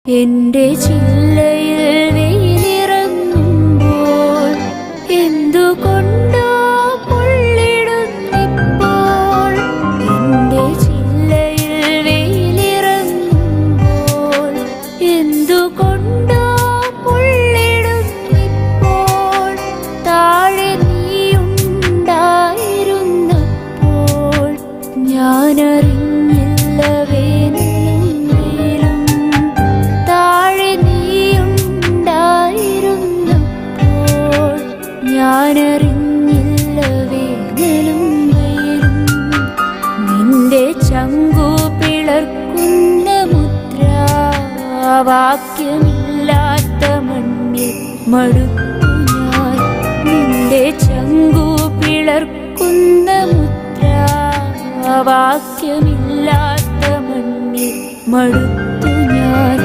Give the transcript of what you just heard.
എന്റെ ചില്ലയിൽ വെയിലിറങ്ങുമ്പോൾ എന്തുകൊണ്ടോ പൊള്ളിടുന്നിപ്പോൾ. എന്റെ ചില്ലയിൽ വെയിലിറങ്ങുമ്പോൾ എന്തുകൊണ്ടോ പൊള്ളിടുന്നിപ്പോൾ. താഴെ നീയുണ്ടായിരുന്നപ്പോൾ ഞാനറിഞ്ഞില്ല വേനലും വെയിലും. താഴെ നീയുണ്ടായിരുന്നപ്പോൾ ഞാനറിഞ്ഞില്ല വേനലും വെയിലും. നിന്റെ ചങ്കു പിളർക്കുന്ന മുദ്രാവാക്യമില്ലാത്ത മണ്ണിൽ മടുത്തു ഞാൻ. നിന്റെ ചങ്കു പിളർക്കുന്ന മുദ്രാവാക്യമില്ലാത്ത മണ്ണിൽ മടുത്തു ഞാൻ.